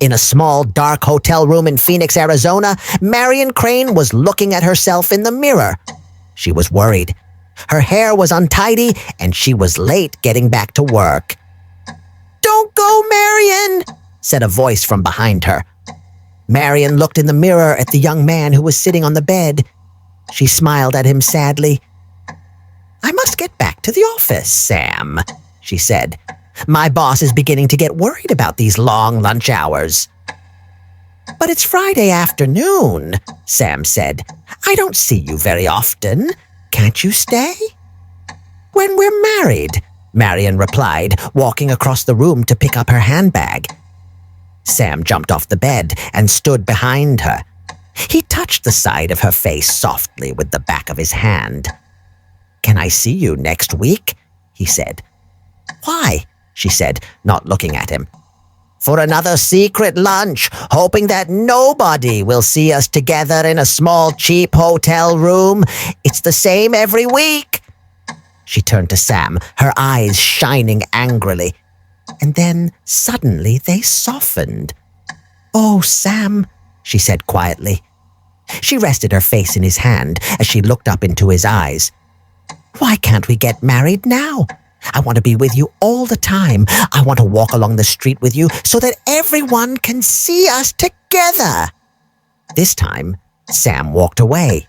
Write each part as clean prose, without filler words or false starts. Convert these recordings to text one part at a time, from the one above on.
In a small, dark hotel room in Phoenix, Arizona, Marion Crane was looking at herself in the mirror. She was worried. Her hair was untidy, and she was late getting back to work. "Don't go, Marion," said a voice from behind her. Marion looked in the mirror at the young man who was sitting on the bed. She smiled at him sadly. "I must get back to the office, Sam," she said. "My boss is beginning to get worried about these long lunch hours." "But it's Friday afternoon," Sam said. "I don't see you very often. Can't you stay?" "When we're married," Marion replied, walking across the room to pick up her handbag. Sam jumped off the bed and stood behind her. He touched the side of her face softly with the back of his hand. "Can I see you next week?" he said. "Why?" she said, not looking at him. "For another secret lunch, hoping that nobody will see us together in a small, cheap hotel room. It's the same every week." She turned to Sam, her eyes shining angrily. And then, suddenly, they softened. "Oh, Sam," she said quietly. She rested her face in his hand as she looked up into his eyes. "Why can't we get married now? I want to be with you all the time. I want to walk along the street with you so that everyone can see us together." This time, Sam walked away.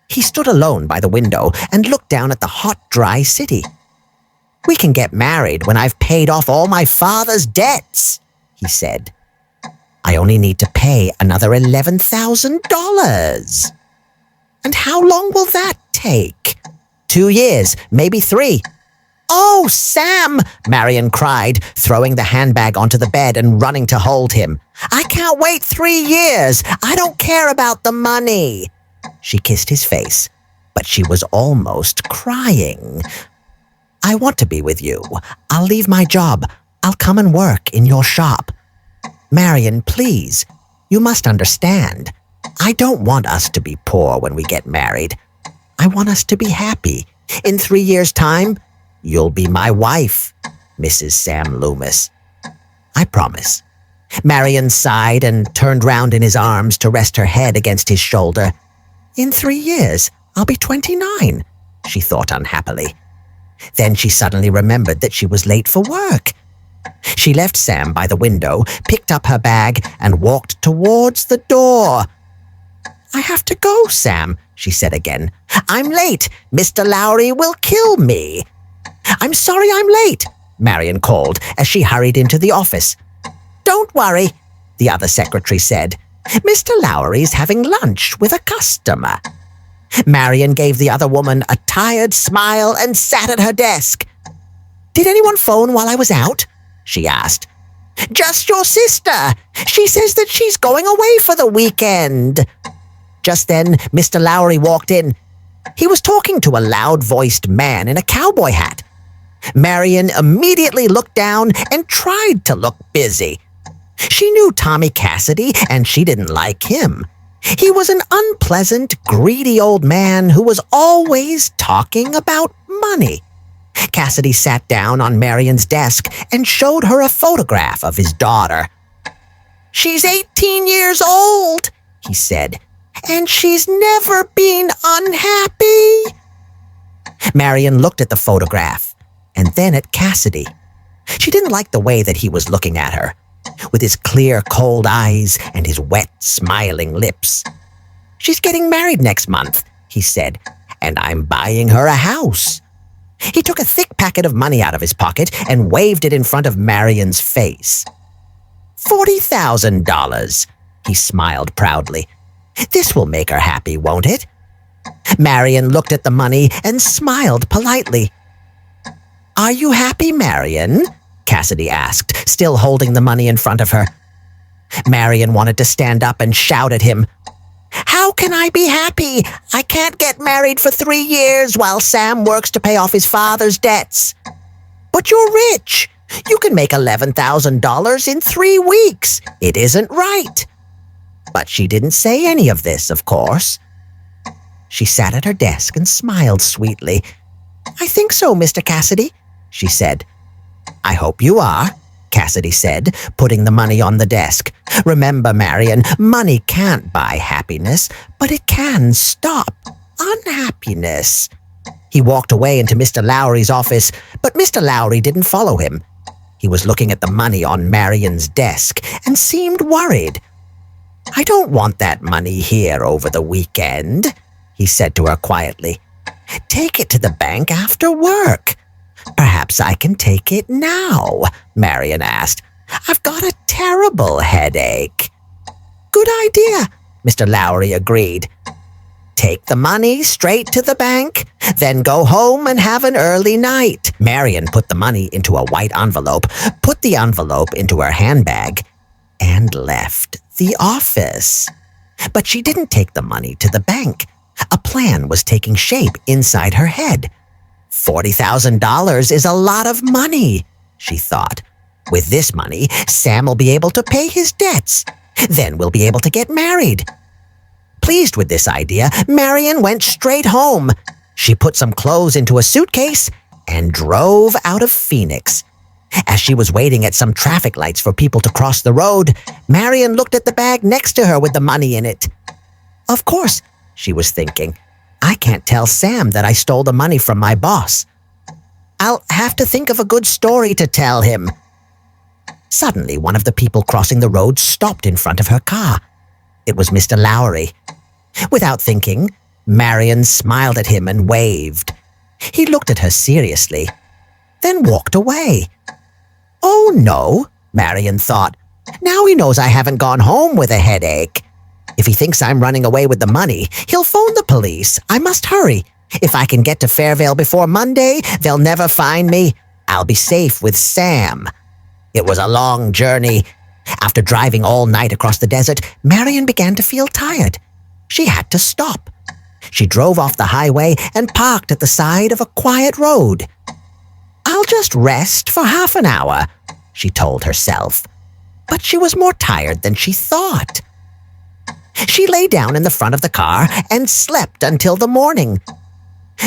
He stood alone by the window and looked down at the hot, dry city. "We can get married when I've paid off all my father's debts," he said. "I only need to pay another $11,000. "And how long will that take?" 2 years, maybe 3. "Oh, Sam," Marion cried, throwing the handbag onto the bed and running to hold him. "I can't wait 3 years. I don't care about the money." She kissed his face, but she was almost crying. "I want to be with you. I'll leave my job. I'll come and work in your shop. Marion, please, you must understand. I don't want us to be poor when we get married. I want us to be happy. In 3 years' time, you'll be my wife, Mrs. Sam Loomis. I promise." Marion sighed and turned round in his arms to rest her head against his shoulder. "In 3 years, I'll be 29, she thought unhappily. Then she suddenly remembered that she was late for work. She left Sam by the window, picked up her bag, and walked towards the door. "I have to go, Sam," she said again. "I'm late. Mr. Lowry will kill me." "I'm sorry I'm late," Marion called as she hurried into the office. "Don't worry," the other secretary said. "Mr. Lowry's having lunch with a customer." Marion gave the other woman a tired smile and sat at her desk. "Did anyone phone while I was out?" she asked. "Just your sister. She says that she's going away for the weekend." Just then, Mr. Lowry walked in. He was talking to a loud-voiced man in a cowboy hat. Marion immediately looked down and tried to look busy. She knew Tommy Cassidy, and she didn't like him. He was an unpleasant, greedy old man who was always talking about money. Cassidy sat down on Marion's desk and showed her a photograph of his daughter. "She's 18 years old," he said, "and she's never been unhappy." Marion looked at the photograph and then at Cassidy. She didn't like the way that he was looking at her, with his clear, cold eyes and his wet, smiling lips. "She's getting married next month," he said, "and I'm buying her a house." He took a thick packet of money out of his pocket and waved it in front of Marion's face. $40,000, he smiled proudly. "This will make her happy, won't it?" Marion looked at the money and smiled politely. "Are you happy, Marion?" Cassidy asked, still holding the money in front of her. Marion wanted to stand up and shout at him. "How can I be happy? I can't get married for 3 years while Sam works to pay off his father's debts." "But you're rich. You can make $11,000 in 3 weeks. It isn't right." But she didn't say any of this, of course. She sat at her desk and smiled sweetly. "I think so, Mr. Cassidy," she said. "I hope you are," Cassidy said, putting the money on the desk. Remember, Marion, money can't buy happiness, but it can stop unhappiness. He walked away into Mr. Lowry's office, but Mr. Lowry didn't follow him. He was looking at the money on Marion's desk and seemed worried. "I don't want that money here over the weekend," he said to her quietly. "Take it to the bank after work." "Perhaps I can take it now," Marion asked. "I've got a terrible headache." "Good idea," Mr. Lowry agreed. "Take the money straight to the bank, then go home and have an early night." Marion put the money into a white envelope, put the envelope into her handbag, and left the office. But she didn't take the money to the bank. A plan was taking shape inside her head. $40,000 is a lot of money, she thought. With this money, Sam will be able to pay his debts. Then we'll be able to get married. Pleased with this idea, Marion went straight home. She put some clothes into a suitcase and drove out of Phoenix. As she was waiting at some traffic lights for people to cross the road, Marion looked at the bag next to her with the money in it. Of course, she was thinking, I can't tell Sam that I stole the money from my boss. I'll have to think of a good story to tell him. Suddenly, one of the people crossing the road stopped in front of her car. It was Mr. Lowry. Without thinking, Marion smiled at him and waved. He looked at her seriously, then walked away. Oh no, Marion thought. Now he knows I haven't gone home with a headache. If he thinks I'm running away with the money, he'll phone the police. I must hurry. If I can get to Fairvale before Monday, they'll never find me. I'll be safe with Sam. It was a long journey. After driving all night across the desert, Marion began to feel tired. She had to stop. She drove off the highway and parked at the side of a quiet road. I'll just rest for half an hour, she told herself. But she was more tired than she thought. She lay down in the front of the car and slept until the morning.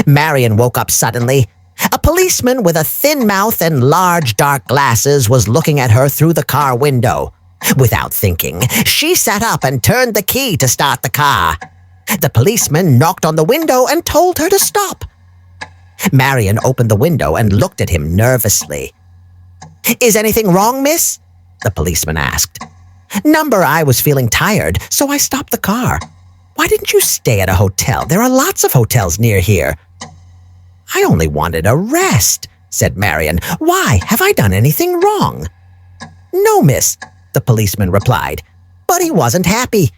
Marion woke up suddenly. A policeman with a thin mouth and large dark glasses was looking at her through the car window. Without thinking, she sat up and turned the key to start the car. The policeman knocked on the window and told her to stop. Marion opened the window and looked at him nervously. "Is anything wrong, miss?" the policeman asked. "Number, I was feeling tired, so I stopped the car. Why didn't you stay at a hotel? There are lots of hotels near here." "I only wanted a rest," said Marion. "Why? Have I done anything wrong?" "No, miss," the policeman replied, but he wasn't happy.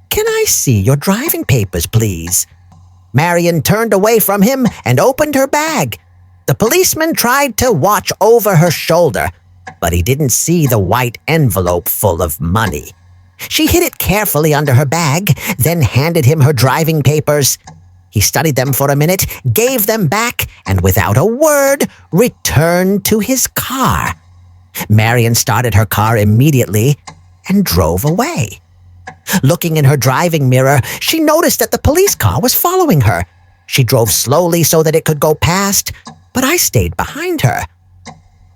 "Can I see your driving papers, please?" Marion turned away from him and opened her bag. The policeman tried to watch over her shoulder, but he didn't see the white envelope full of money. She hid it carefully under her bag, then handed him her driving papers. He studied them for a minute, gave them back, and without a word, returned to his car. Marion started her car immediately and drove away. Looking in her driving mirror, she noticed that the police car was following her. She drove slowly so that it could go past, but I stayed behind her.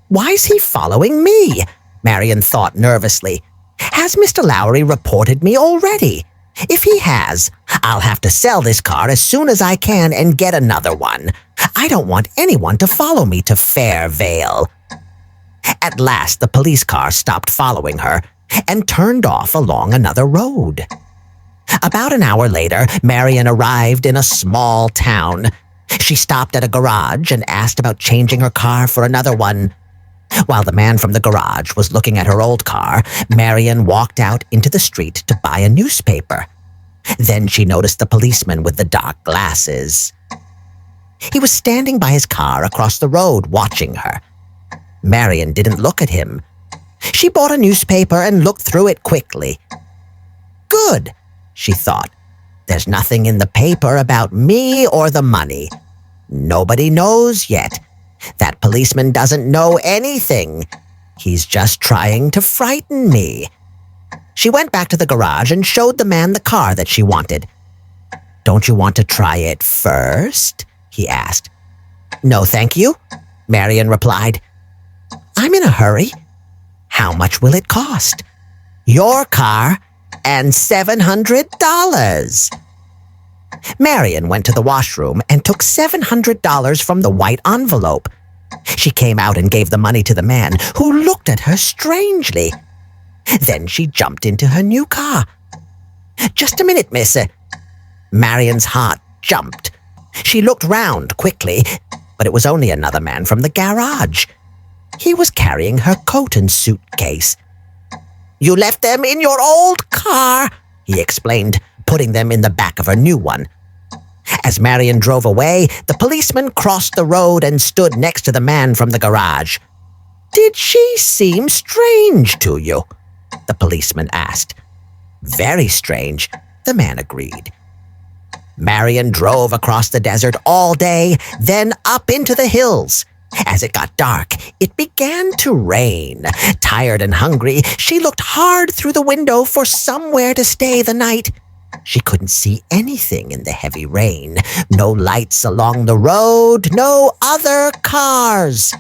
Why's he following me? Marion thought nervously. Has Mr. Lowry reported me already? If he has, I'll have to sell this car as soon as I can and get another one. I don't want anyone to follow me to Fairvale. At last, the police car stopped following her and turned off along another road. About an hour later, Marion arrived in a small town. She stopped at a garage and asked about changing her car for another one. While the man from the garage was looking at her old car, Marion walked out into the street to buy a newspaper. Then she noticed the policeman with the dark glasses. He was standing by his car across the road watching her. Marion didn't look at him. She bought a newspaper and looked through it quickly. Good, she thought. There's nothing in the paper about me or the money. Nobody knows yet. That policeman doesn't know anything. He's just trying to frighten me. She went back to the garage and showed the man the car that she wanted. "Don't you want to try it first?" he asked. "No, thank you," Marion replied. "I'm in a hurry. How much will it cost?" Your car and $700. Marion went to the washroom and took $700 from the white envelope. She came out and gave the money to the man, who looked at her strangely. Then she jumped into her new car. "Just a minute, miss." Marion's heart jumped. She looked round quickly, but it was only another man from the garage. He was carrying her coat and suitcase. "You left them in your old car," he explained, putting them in the back of her new one. As Marion drove away, the policeman crossed the road and stood next to the man from the garage. "Did she seem strange to you?" the policeman asked. "Very strange," the man agreed. Marion drove across the desert all day, then up into the hills. As it got dark, it began to rain. Tired and hungry, she looked hard through the window for somewhere to stay the night. She couldn't see anything in the heavy rain. No lights along the road, no other cars.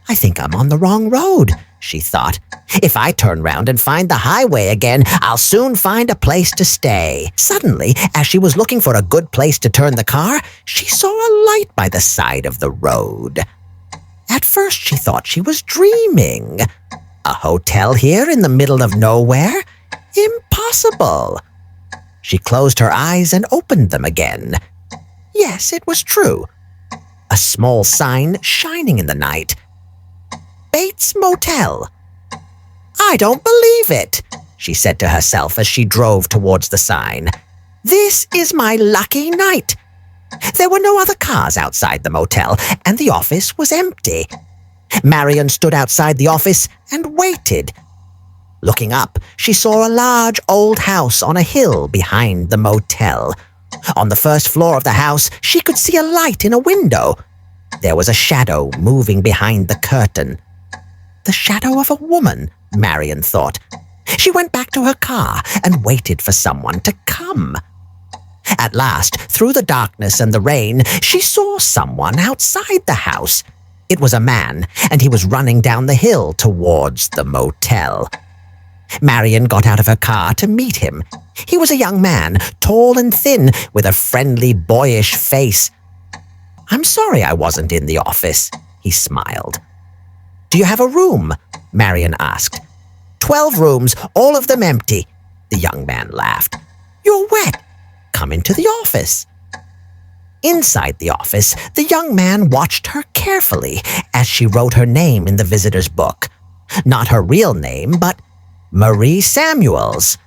"I think I'm on the wrong road," she thought. "If I turn round and find the highway again, I'll soon find a place to stay." Suddenly, as she was looking for a good place to turn the car, she saw a light by the side of the road. At first, she thought she was dreaming. A hotel here in the middle of nowhere? Impossible. She closed her eyes and opened them again. Yes, it was true. A small sign shining in the night. Bates Motel. "I don't believe it," she said to herself as she drove towards the sign. "This is my lucky night." There were no other cars outside the motel, and the office was empty. Marion stood outside the office and waited. Looking up, she saw a large old house on a hill behind the motel. On the first floor of the house, she could see a light in a window. There was a shadow moving behind the curtain. The shadow of a woman, Marion thought. She went back to her car and waited for someone to come. At last, through the darkness and the rain, she saw someone outside the house. It was a man, and he was running down the hill towards the motel. Marion got out of her car to meet him. He was a young man, tall and thin, with a friendly, boyish face. "I'm sorry I wasn't in the office," he smiled. "Do you have a room?" Marion asked. 12 rooms, all of them empty," the young man laughed. "You're wet. Come into the office." Inside the office, the young man watched her carefully as she wrote her name in the visitor's book. Not her real name, but Marie Samuels.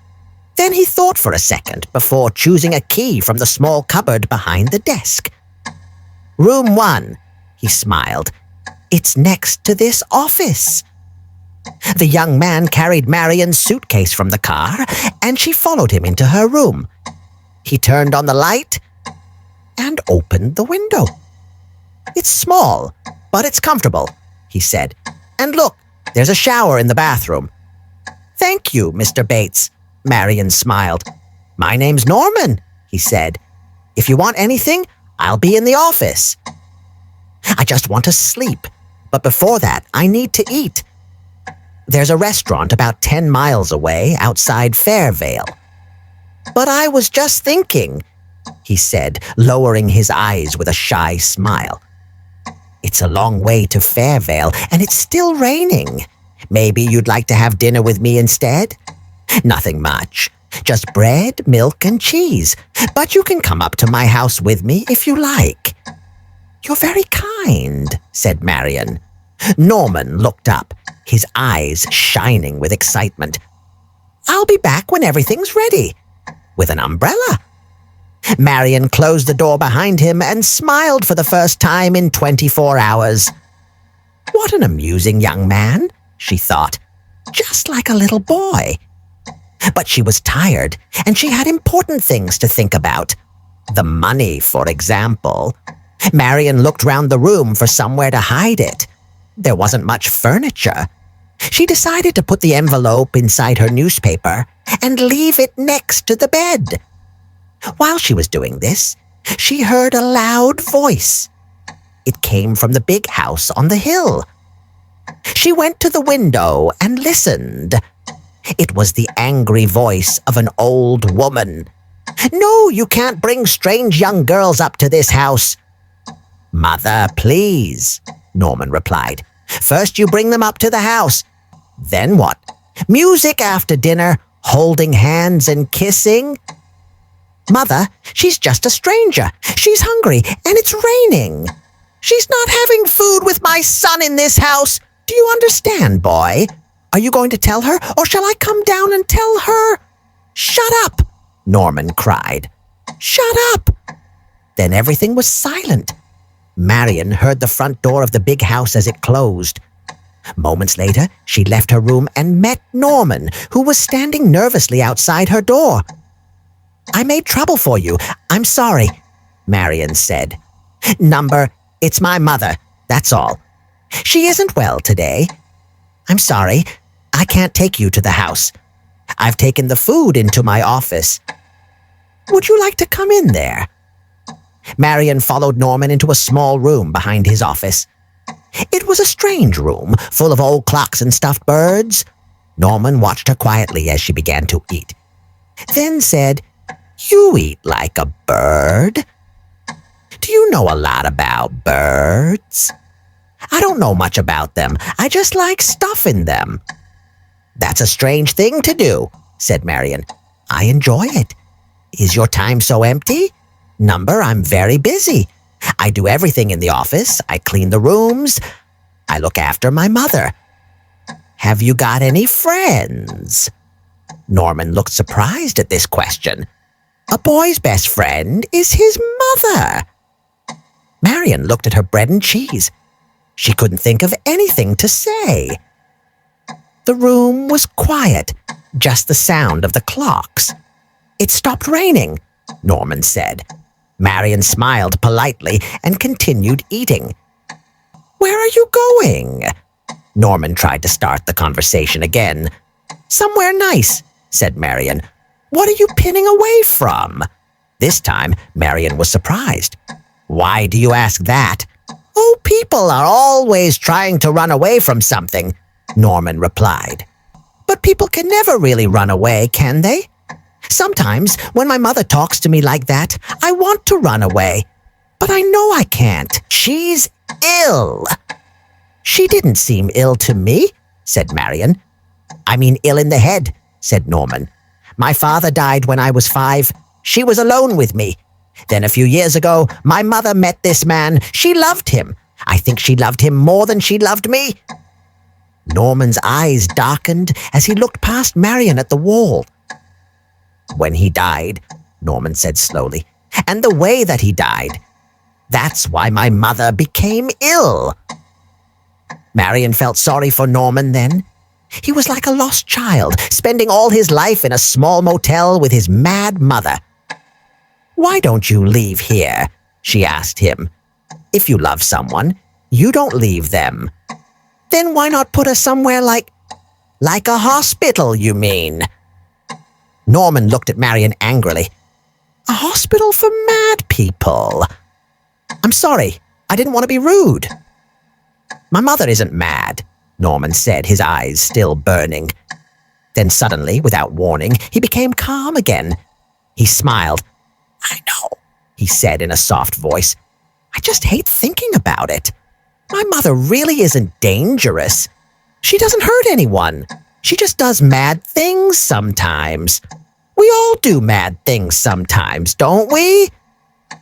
Then he thought for a second before choosing a key from the small cupboard behind the desk. "Room 1, he smiled. "It's next to this office." The young man carried Marion's suitcase from the car, and she followed him into her room. He turned on the light and opened the window. "It's small, but it's comfortable," he said. "And look, there's a shower in the bathroom." "Thank you, Mr. Bates," Marion smiled. "My name's Norman," he said. "If you want anything, I'll be in the office." "I just want to sleep, but before that, I need to eat. There's a restaurant about 10 miles away outside Fairvale." "But I was just thinking," he said, lowering his eyes with a shy smile. "It's a long way to Fairvale, and it's still raining. Maybe you'd like to have dinner with me instead? Nothing much. Just bread, milk, and cheese. But you can come up to my house with me if you like." "You're very kind," said Marion. Norman looked up, his eyes shining with excitement. "I'll be back when everything's ready. With an umbrella." Marion closed the door behind him and smiled for the first time in 24 hours. What an amusing young man, she thought, just like a little boy. But she was tired, and she had important things to think about. The money, for example. Marion looked round the room for somewhere to hide it. There wasn't much furniture. She decided to put the envelope inside her newspaper and leave it next to the bed. While she was doing this, she heard a loud voice. It came from the big house on the hill. She went to the window and listened. It was the angry voice of an old woman. "No, you can't bring strange young girls up to this house." "Mother, please," Norman replied. "First you bring them up to the house. Then what? Music after dinner, holding hands and kissing?" "Mother, she's just a stranger. She's hungry, and it's raining. She's not having food with my son in this house. Do you understand, boy? Are you going to tell her, or shall I come down and tell her?" "Shut up!" Norman cried. "Shut up!" Then everything was silent. Marion heard the front door of the big house as it closed. Moments later, she left her room and met Norman, who was standing nervously outside her door. "I made trouble for you. I'm sorry," Marion said. "Number, it's my mother, that's all. She isn't well today. I'm sorry, I can't take you to the house. I've taken the food into my office. Would you like to come in there?" Marion followed Norman into a small room behind his office. It was a strange room, full of old clocks and stuffed birds. Norman watched her quietly as she began to eat, then said, "You eat like a bird. Do you know a lot about birds?" "I don't know much about them. I just like stuffing them." "That's a strange thing to do," said Marion. "I enjoy it. Is your time so empty?" "Number, I'm very busy. I do everything in the office. I clean the rooms. I look after my mother. Have you got any friends?" Norman looked surprised at this question. A boy's best friend is his mother. Marion looked at her bread and cheese. She couldn't think of anything to say. The room was quiet, just the sound of the clocks. "It stopped raining," Norman said. Marion smiled politely and continued eating. "Where are you going?" Norman tried to start the conversation again. "Somewhere nice," said Marion. "What are you pinning away from?" This time, Marion was surprised. "Why do you ask that?" "Oh, people are always trying to run away from something," Norman replied. "But people can never really run away, can they? Sometimes, when my mother talks to me like that, I want to run away. But I know I can't. She's ill." "She didn't seem ill to me," said Marion. "I mean ill in the head," said Norman. "My father died when I was 5. She was alone with me. Then a few years ago, my mother met this man. She loved him. I think she loved him more than she loved me." Norman's eyes darkened as he looked past Marion at the wall. "When he died," Norman said slowly, "and the way that he died, that's why my mother became ill." Marion felt sorry for Norman then. He was like a lost child, spending all his life in a small motel with his mad mother. "Why don't you leave here?" she asked him. "If you love someone, you don't leave them." "Then why not put her somewhere like a hospital, you mean?" Norman looked at Marion angrily. "A hospital for mad people?" "I'm sorry, I didn't want to be rude." "My mother isn't mad," Norman said, his eyes still burning. Then suddenly, without warning, he became calm again. He smiled. "I know," he said in a soft voice. "I just hate thinking about it. My mother really isn't dangerous. She doesn't hurt anyone. She just does mad things sometimes. We all do mad things sometimes, don't we?"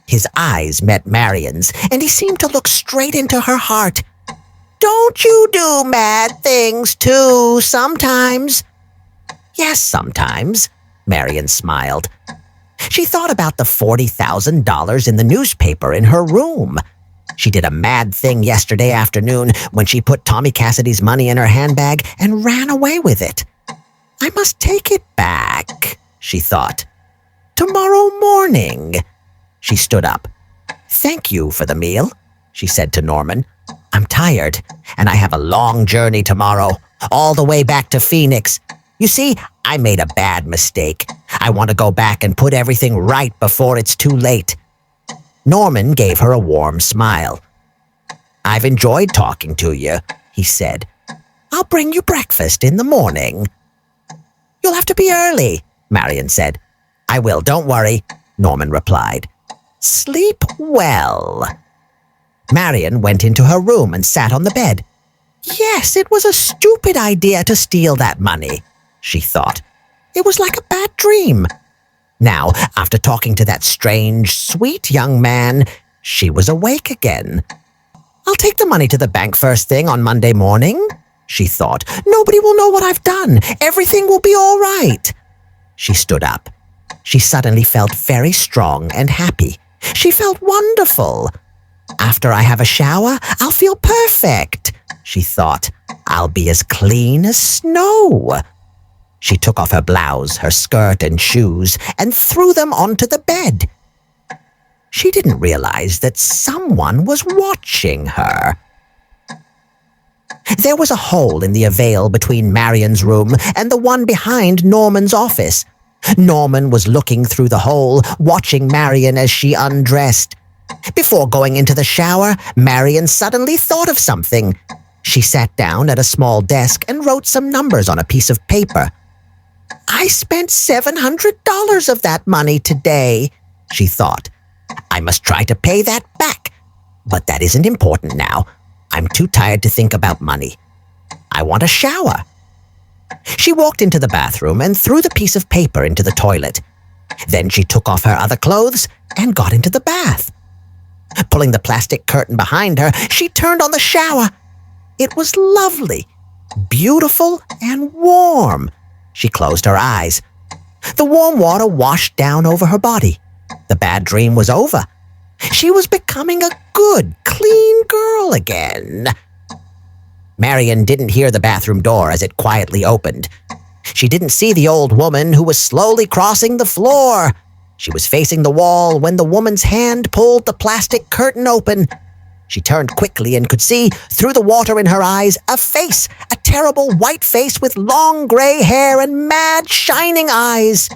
His eyes met Marion's, and he seemed to look straight into her heart. "Don't you do mad things too sometimes?" "Yes, sometimes," Marion smiled. She thought about the $40,000 in the newspaper in her room. She did a mad thing yesterday afternoon when she put Tommy Cassidy's money in her handbag and ran away with it. "I must take it back," she thought. "Tomorrow morning." She stood up. "Thank you for the meal," she said to Norman. "I'm tired, and I have a long journey tomorrow, all the way back to Phoenix. You see, I made a bad mistake. I want to go back and put everything right before it's too late." Norman gave her a warm smile. "I've enjoyed talking to you," he said. "I'll bring you breakfast in the morning." You'll have to be early, Marion said. I will, don't worry, Norman replied. Sleep well. Marion went into her room and sat on the bed. Yes, it was a stupid idea to steal that money, she thought. It was like a bad dream. Now, after talking to that strange, sweet young man, she was awake again. I'll take the money to the bank first thing on Monday morning, she thought. Nobody will know what I've done. Everything will be all right. She stood up. She suddenly felt very strong and happy. She felt wonderful. After I have a shower, I'll feel perfect, she thought. I'll be as clean as snow. She took off her blouse, her skirt, and shoes and threw them onto the bed. She didn't realize that someone was watching her. There was a hole in the veil between Marion's room and the one behind Norman's office. Norman was looking through the hole, watching Marion as she undressed. Before going into the shower, Marion suddenly thought of something. She sat down at a small desk and wrote some numbers on a piece of paper. I spent $700 of that money today, she thought. I must try to pay that back. But that isn't important now. I'm too tired to think about money. I want a shower. She walked into the bathroom and threw the piece of paper into the toilet. Then she took off her other clothes and got into the bath. Pulling the plastic curtain behind her, she turned on the shower. It was lovely, beautiful, and warm. She closed her eyes. The warm water washed down over her body. The bad dream was over. She was becoming a good, clean girl again. Marion didn't hear the bathroom door as it quietly opened. She didn't see the old woman who was slowly crossing the floor. She was facing the wall when the woman's hand pulled the plastic curtain open. She turned quickly and could see, through the water in her eyes, a face, a terrible white face with long gray hair and mad, shining eyes.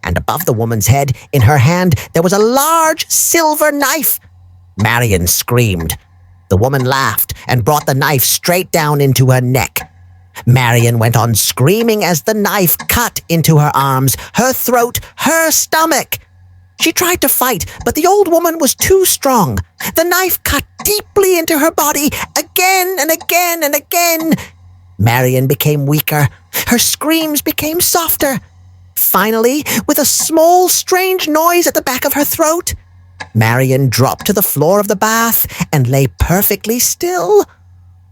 And above the woman's head, in her hand, there was a large silver knife. Marion screamed. The woman laughed and brought the knife straight down into her neck. Marion went on screaming as the knife cut into her arms, her throat, her stomach. She tried to fight, but the old woman was too strong. The knife cut deeply into her body, again and again and again. Marion became weaker. Her screams became softer. Finally, with a small, strange noise at the back of her throat, Marion dropped to the floor of the bath and lay perfectly still.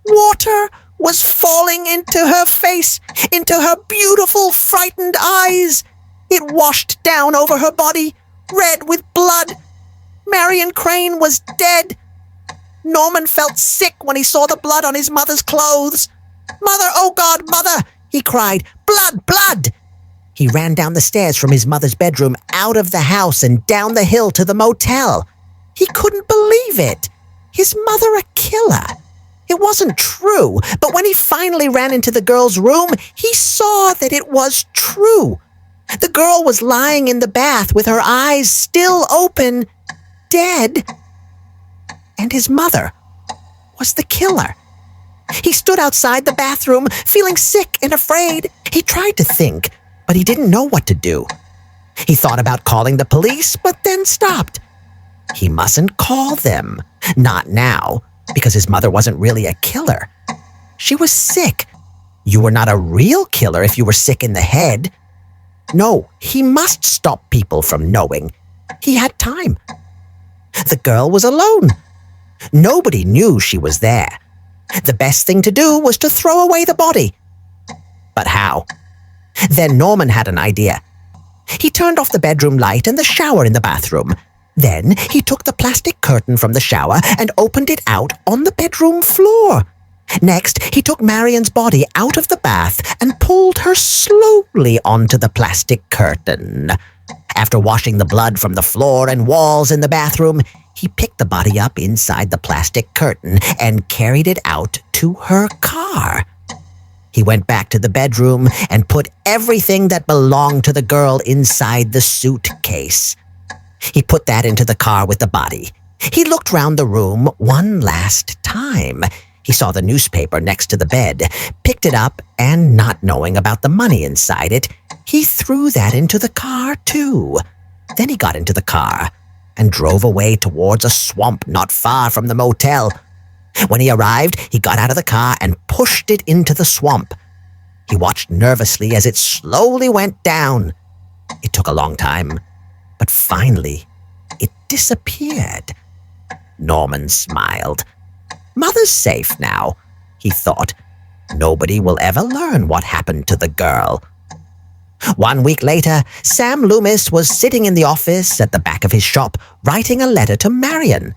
Water was falling into her face, into her beautiful, frightened eyes. It washed down over her body, red with blood. Marion Crane was dead. Norman felt sick when he saw the blood on his mother's clothes. "Mother, oh God, Mother!" he cried. "Blood, blood!" He ran down the stairs from his mother's bedroom, out of the house and down the hill to the motel. He couldn't believe it. His mother a killer. It wasn't true, but when he finally ran into the girl's room, he saw that it was true. The girl was lying in the bath with her eyes still open, dead. And his mother was the killer. He stood outside the bathroom, feeling sick and afraid. He tried to think, but he didn't know what to do. He thought about calling the police, but then stopped. He mustn't call them. Not now, because his mother wasn't really a killer. She was sick. You were not a real killer if you were sick in the head. No, he must stop people from knowing. He had time. The girl was alone. Nobody knew she was there. The best thing to do was to throw away the body. But how? Then Norman had an idea. He turned off the bedroom light and the shower in the bathroom. Then he took the plastic curtain from the shower and opened it out on the bedroom floor. Next, he took Marion's body out of the bath and pulled her slowly onto the plastic curtain. After washing the blood from the floor and walls in the bathroom, he picked the body up inside the plastic curtain and carried it out to her car. He went back to the bedroom and put everything that belonged to the girl inside the suitcase. He put that into the car with the body. He looked round the room one last time. He saw the newspaper next to the bed, picked it up, and not knowing about the money inside it, He threw that into the car, too. Then he got into the car and drove away towards a swamp not far from the motel. When he arrived, he got out of the car and pushed it into the swamp. He watched nervously as it slowly went down. It took a long time, but finally, it disappeared. Norman smiled. Mother's safe now, he thought. Nobody will ever learn what happened to the girl. 1 week later, Sam Loomis was sitting in the office at the back of his shop, writing a letter to Marion.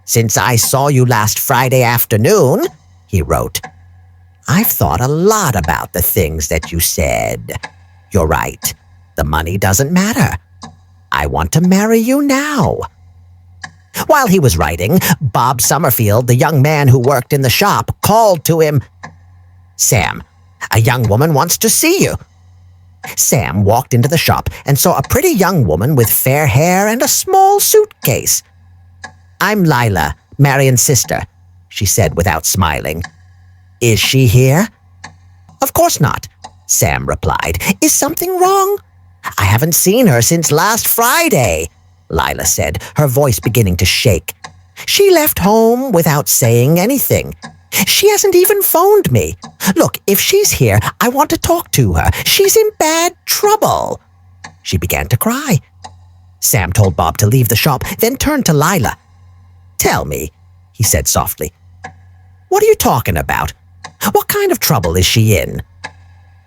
"Since I saw you last Friday afternoon," he wrote, "I've thought a lot about the things that you said. You're right. The money doesn't matter. I want to marry you now." While he was writing, Bob Summerfield, the young man who worked in the shop, called to him. "Sam, a young woman wants to see you." Sam walked into the shop and saw a pretty young woman with fair hair and a small suitcase. "I'm Lila, Marion's sister," she said without smiling. "Is she here?" "Of course not," Sam replied. "Is something wrong?" "I haven't seen her since last Friday," Lila said, her voice beginning to shake. "She left home without saying anything. She hasn't even phoned me. Look, if she's here, I want to talk to her. She's in bad trouble." She began to cry. Sam told Bob to leave the shop, then turned to Lila. "Tell me," he said softly. "What are you talking about? What kind of trouble is she in?"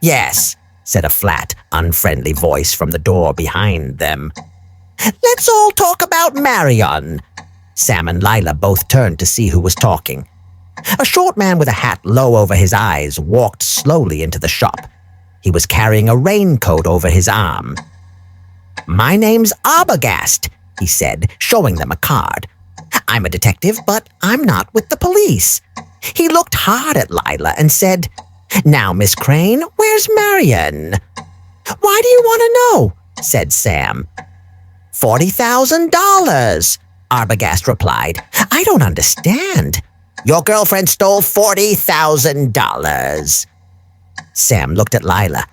"Yes," said a flat, unfriendly voice from the door behind them. "Let's all talk about Marion." Sam and Lila both turned to see who was talking. A short man with a hat low over his eyes walked slowly into the shop. He was carrying a raincoat over his arm. "My name's Arbogast," he said, showing them a card. "I'm a detective, but I'm not with the police." He looked hard at Lila and said, "Now, Miss Crane, where's Marion?" "Why do you want to know?" said Sam. $40,000, Arbogast replied. "I don't understand." "Your girlfriend stole $40,000. Sam looked at Lila.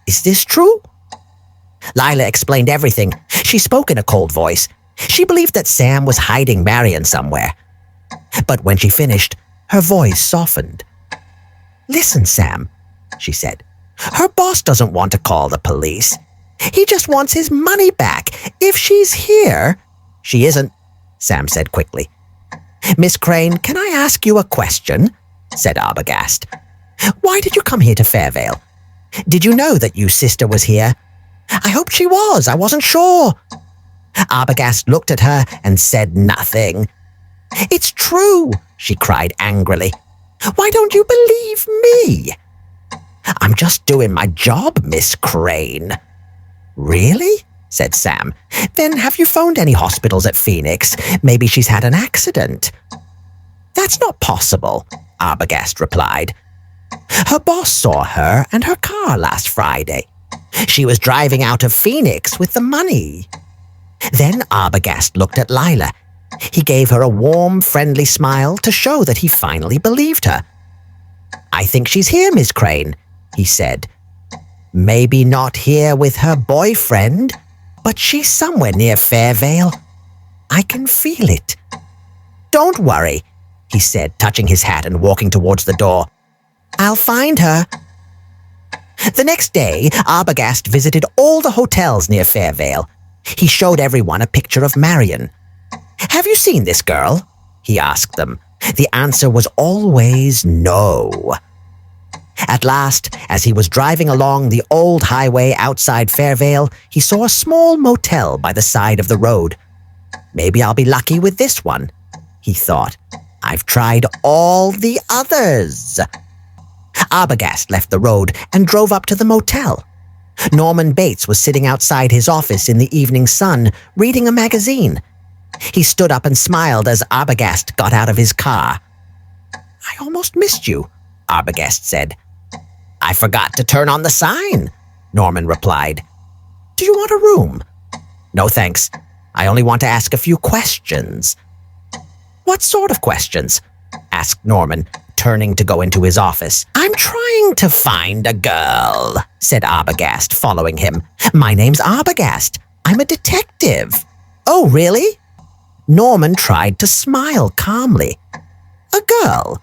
"Is this true?" Lila explained everything. She spoke in a cold voice. She believed that Sam was hiding Marion somewhere. But when she finished, her voice softened. "Listen, Sam," she said. "Her boss doesn't want to call the police. He just wants his money back. If she's here—" "She isn't," Sam said quickly. "Miss Crane, can I ask you a question?" said Arbogast. "Why did you come here to Fairvale? Did you know that your sister was here?" "I hoped she was. I wasn't sure." Arbogast looked at her and said nothing. "It's true," she cried angrily. "Why don't you believe me?" "I'm just doing my job, Miss Crane." "Really?" said Sam. "Then have you phoned any hospitals at Phoenix? Maybe she's had an accident." "That's not possible," Arbogast replied. "Her boss saw her and her car last Friday. She was driving out of Phoenix with the money." Then Arbogast looked at Lila. He gave her a warm, friendly smile to show that he finally believed her. "I think she's here, Miss Crane," he said. "Maybe not here with her boyfriend, but she's somewhere near Fairvale. I can feel it." "Don't worry," he said, touching his hat and walking towards the door. "I'll find her." The next day, Arbogast visited all the hotels near Fairvale. He showed everyone a picture of Marion. "Have you seen this girl?" he asked them. The answer was always no. At last, as he was driving along the old highway outside Fairvale, he saw a small motel by the side of the road. "Maybe I'll be lucky with this one," he thought. "I've tried all the others." Arbogast left the road and drove up to the motel. Norman Bates was sitting outside his office in the evening sun, reading a magazine. He stood up and smiled as Arbogast got out of his car. "I almost missed you," Arbogast said. "I forgot to turn on the sign," Norman replied. "Do you want a room?" "No, thanks. I only want to ask a few questions." "What sort of questions?" asked Norman, turning to go into his office. "I'm trying to find a girl," said Arbogast, following him. "My name's Arbogast. I'm a detective." "Oh, really?" Norman tried to smile calmly. "A girl.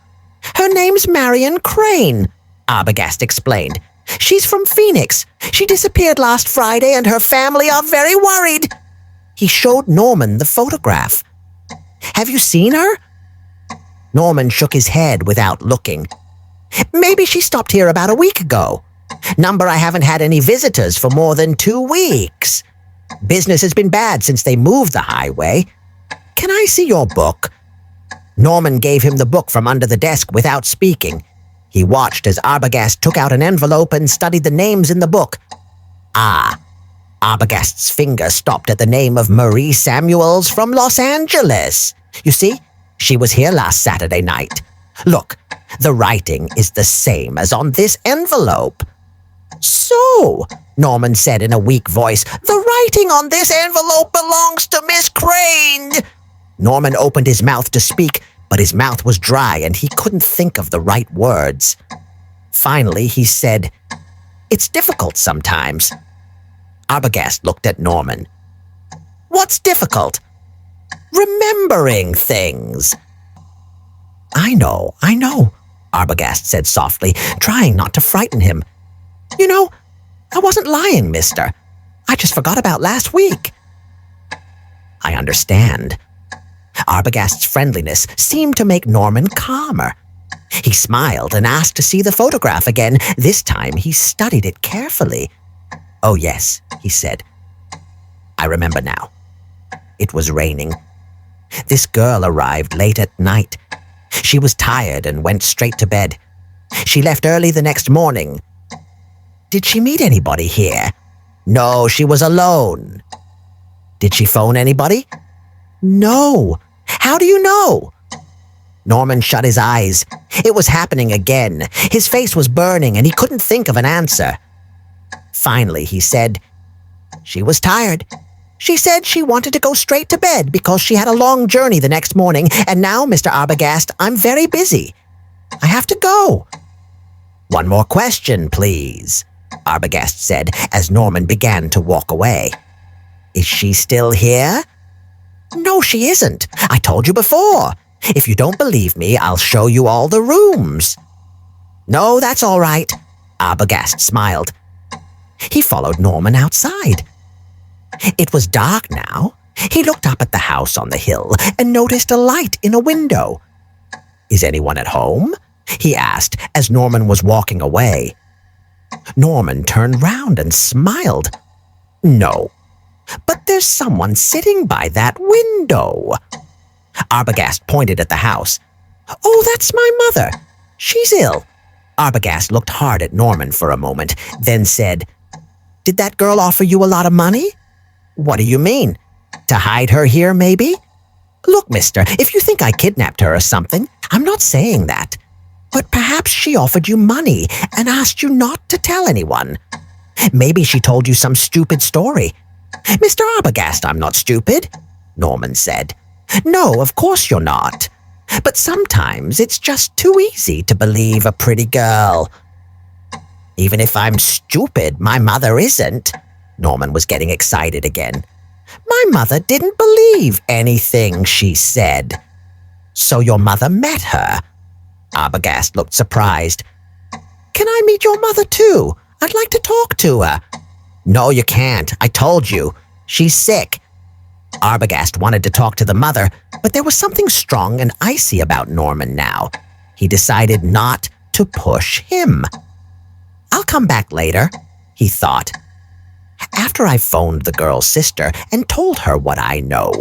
Her name's Marion Crane," Arbogast explained. "She's from Phoenix. She disappeared last Friday and her family are very worried." He showed Norman the photograph. "Have you seen her?" Norman shook his head without looking. "Maybe she stopped here about a week ago. Number I haven't had any visitors for more than 2 weeks. Business has been bad since they moved the highway. Can I see your book?" Norman gave him the book from under the desk without speaking. He watched as Arbogast took out an envelope and studied the names in the book. Arbogast's finger stopped at the name of Marie Samuels from Los Angeles. "You see, she was here last Saturday night. Look, the writing is the same as on this envelope." "So," Norman said in a weak voice, "the writing on this envelope belongs to Miss Crane." Norman opened his mouth to speak, but his mouth was dry and he couldn't think of the right words. Finally, he said, "It's difficult sometimes." Arbogast looked at Norman. "What's difficult?" "Remembering things." I know, Arbogast said softly, trying not to frighten him. "You know, I wasn't lying, mister. I just forgot about last week." "I understand." Arbogast's friendliness seemed to make Norman calmer. He smiled and asked to see the photograph again. This time he studied it carefully. "Oh yes," he said. "I remember now. It was raining. This girl arrived late at night. She was tired and went straight to bed. She left early the next morning. Did she meet anybody here?" "No, she was alone." "Did she phone anybody?" "No. How do you know?" Norman shut his eyes. It was happening again. His face was burning and he couldn't think of an answer. Finally, he said, "She was tired. She said she wanted to go straight to bed because she had a long journey the next morning, and now, Mr. Arbogast, I'm very busy. I have to go." "One more question, please," Arbogast said as Norman began to walk away. "Is she still here?" "No, she isn't. I told you before. If you don't believe me, I'll show you all the rooms." "No, that's all right," Arbogast smiled. He followed Norman outside. It was dark now. He looked up at the house on the hill and noticed a light in a window. "Is anyone at home?" he asked as Norman was walking away. Norman turned round and smiled. "No, but there's someone sitting by that window." Arbogast pointed at the house. "Oh, that's my mother. She's ill." Arbogast looked hard at Norman for a moment, then said, "Did that girl offer you a lot of money?" "What do you mean? To hide her here, maybe?" "Look, mister, if you think I kidnapped her or something, I'm not saying that. But perhaps she offered you money and asked you not to tell anyone. Maybe she told you some stupid story." "Mr. Arbogast, I'm not stupid," Norman said. "No, of course you're not. But sometimes it's just too easy to believe a pretty girl." "Even if I'm stupid, my mother isn't." Norman was getting excited again. "My mother didn't believe anything she said." "So your mother met her?" Arbogast looked surprised. "Can I meet your mother too? I'd like to talk to her." "No, you can't. I told you. She's sick." Arbogast wanted to talk to the mother, but there was something strong and icy about Norman now. He decided not to push him. "I'll come back later," he thought. "After I phoned the girl's sister and told her what I know."